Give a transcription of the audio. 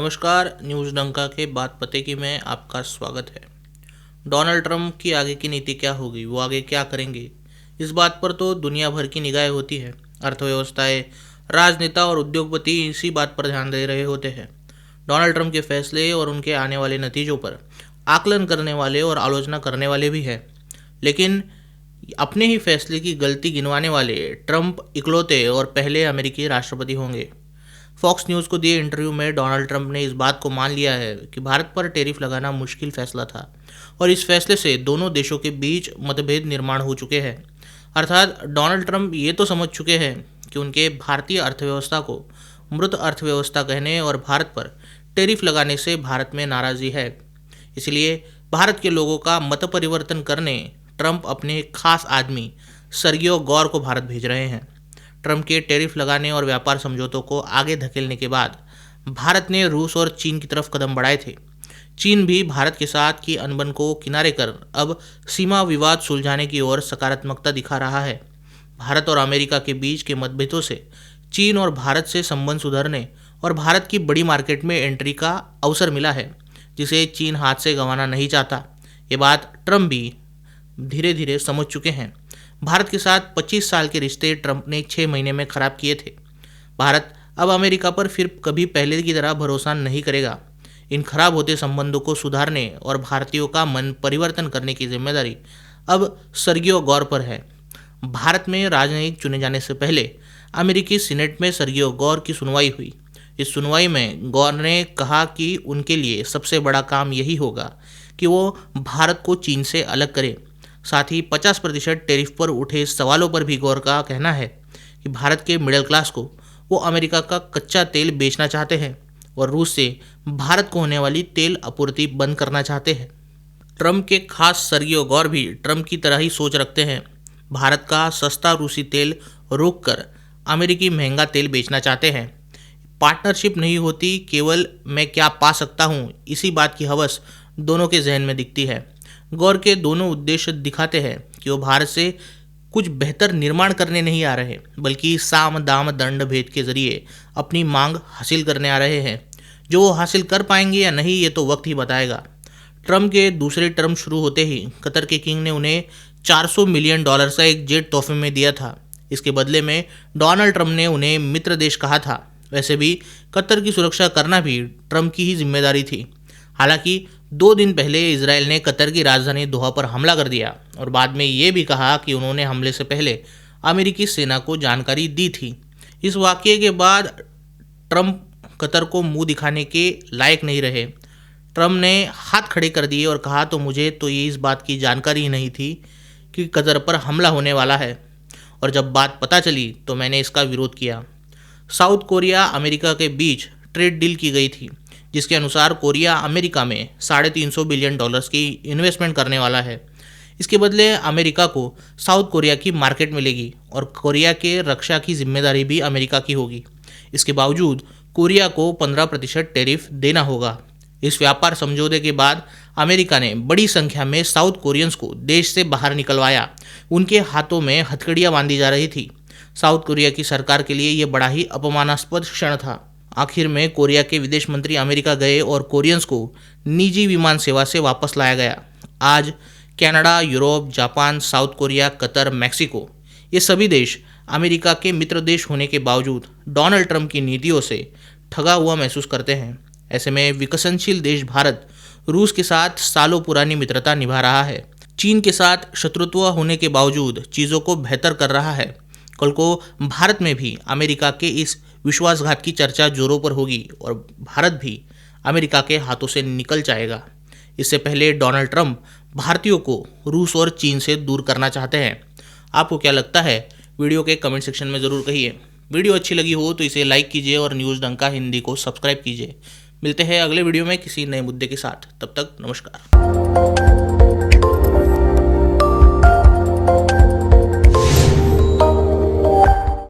नमस्कार। न्यूज़ डंका के बात पते की में आपका स्वागत है। डोनाल्ड ट्रंप की आगे की नीति क्या होगी, वो आगे क्या करेंगे, इस बात पर तो दुनिया भर की निगाहें होती है। अर्थव्यवस्थाएं, राजनेता और उद्योगपति इसी बात पर ध्यान दे रहे होते हैं। डोनाल्ड ट्रंप के फैसले और उनके आने वाले नतीजों पर आकलन करने वाले और आलोचना करने वाले भी हैं, लेकिन अपने ही फैसले की गलती गिनवाने वाले ट्रंप इकलौते और पहले अमेरिकी राष्ट्रपति होंगे। फॉक्स न्यूज़ को दिए इंटरव्यू में डोनाल्ड ट्रंप ने इस बात को मान लिया है कि भारत पर टैरिफ लगाना मुश्किल फैसला था और इस फैसले से दोनों देशों के बीच मतभेद निर्माण हो चुके हैं। अर्थात डोनाल्ड ट्रंप ये तो समझ चुके हैं कि उनके भारतीय अर्थव्यवस्था को मृत अर्थव्यवस्था कहने और भारत पर टैरिफ लगाने से भारत में नाराज़गी है। इसलिए भारत के लोगों का मत परिवर्तन करने ट्रंप अपने खास आदमी सर्गियो गौर को भारत भेज रहे हैं। ट्रंप के टैरिफ लगाने और व्यापार समझौतों को आगे धकेलने के बाद भारत ने रूस और चीन की तरफ कदम बढ़ाए थे। चीन भी भारत के साथ की अनबन को किनारे कर अब सीमा विवाद सुलझाने की ओर सकारात्मकता दिखा रहा है। भारत और अमेरिका के बीच के मतभेदों से चीन और भारत से संबंध सुधरने और भारत की बड़ी मार्केट में एंट्री का अवसर मिला है, जिसे चीन हाथ से गंवाना नहीं चाहता। ये बात ट्रंप भी धीरे धीरे समझ चुके हैं। भारत के साथ 25 साल के रिश्ते ट्रंप ने 6 महीने में खराब किए थे। भारत अब अमेरिका पर फिर कभी पहले की तरह भरोसा नहीं करेगा। इन खराब होते संबंधों को सुधारने और भारतीयों का मन परिवर्तन करने की जिम्मेदारी अब सर्गियो गौर पर है। भारत में राजनयिक चुने जाने से पहले अमेरिकी सीनेट में सर्गियो गौर की सुनवाई हुई। इस सुनवाई में गौर ने कहा कि उनके लिए सबसे बड़ा काम यही होगा कि वो भारत को चीन से अलग करें। साथ ही 50% टैरिफ पर उठे सवालों पर भी गौर का कहना है कि भारत के मिडिल क्लास को वो अमेरिका का कच्चा तेल बेचना चाहते हैं और रूस से भारत को होने वाली तेल आपूर्ति बंद करना चाहते हैं। ट्रंप के खास सर्गियो गौर भी ट्रंप की तरह ही सोच रखते हैं। भारत का सस्ता रूसी तेल रोककर अमेरिकी महंगा तेल बेचना चाहते हैं। पार्टनरशिप नहीं होती, केवल मैं क्या पा सकता हूँ, इसी बात की हवस दोनों के जहन में दिखती है। गौर के दोनों उद्देश्य दिखाते हैं कि वो भारत से कुछ बेहतर निर्माण करने नहीं आ रहे, बल्कि साम दाम दंड भेद के जरिए अपनी मांग हासिल करने आ रहे हैं। जो वो हासिल कर पाएंगे या नहीं, ये तो वक्त ही बताएगा। ट्रंप के दूसरे टर्म शुरू होते ही कतर के किंग ने उन्हें $400 मिलियन का एक जेट तोहफे में दिया था। इसके बदले में डोनाल्ड ट्रंप ने उन्हें मित्र देश कहा था। वैसे भी कतर की सुरक्षा करना भी ट्रंप की ही जिम्मेदारी थी। हालांकि 2 दिन पहले इजराइल ने कतर की राजधानी दोहा पर हमला कर दिया और बाद में ये भी कहा कि उन्होंने हमले से पहले अमेरिकी सेना को जानकारी दी थी। इस वाकये के बाद ट्रंप कतर को मुंह दिखाने के लायक नहीं रहे। ट्रंप ने हाथ खड़े कर दिए और कहा, तो मुझे तो ये इस बात की जानकारी ही नहीं थी कि कतर पर हमला होने वाला है, और जब बात पता चली तो मैंने इसका विरोध किया। साउथ कोरिया अमेरिका के बीच ट्रेड डील की गई थी, जिसके अनुसार कोरिया अमेरिका में $350 बिलियन की इन्वेस्टमेंट करने वाला है। इसके बदले अमेरिका को साउथ कोरिया की मार्केट मिलेगी और कोरिया के रक्षा की जिम्मेदारी भी अमेरिका की होगी। इसके बावजूद कोरिया को 15% टैरिफ देना होगा। इस व्यापार समझौते के बाद अमेरिका ने बड़ी संख्या में साउथ कोरियंस को देश से बाहर निकलवाया। उनके हाथों में हथकड़ियाँ बांधी जा रही थी। साउथ कोरिया की सरकार के लिए ये बड़ा ही अपमानास्पद क्षण था। आखिर में कोरिया के विदेश मंत्री अमेरिका गए और कोरियंस को निजी विमान सेवा से वापस लाया गया। आज Canada, Europe, Japan, south Korea, Qatar, Mexico, ये सभी देश अमेरिका के मित्र देश होने के बावजूद डोनाल्ड ट्रंप की नीतियों से ठगा हुआ महसूस करते हैं। ऐसे में विकसनशील देश भारत रूस के साथ सालों पुरानी मित्रता निभा रहा है। चीन के साथ शत्रुत्व होने के बावजूद चीज़ों को बेहतर कर रहा है। कल को भारत में भी अमेरिका के इस विश्वासघात की चर्चा जोरों पर होगी और भारत भी अमेरिका के हाथों से निकल जाएगा। इससे पहले डोनाल्ड ट्रंप भारतीयों को रूस और चीन से दूर करना चाहते हैं। आपको क्या लगता है? वीडियो के कमेंट सेक्शन में ज़रूर कहिए। वीडियो अच्छी लगी हो तो इसे लाइक कीजिए और न्यूज़ डंका हिंदी को सब्सक्राइब कीजिए। मिलते हैं अगले वीडियो में किसी नए मुद्दे के साथ। तब तक नमस्कार।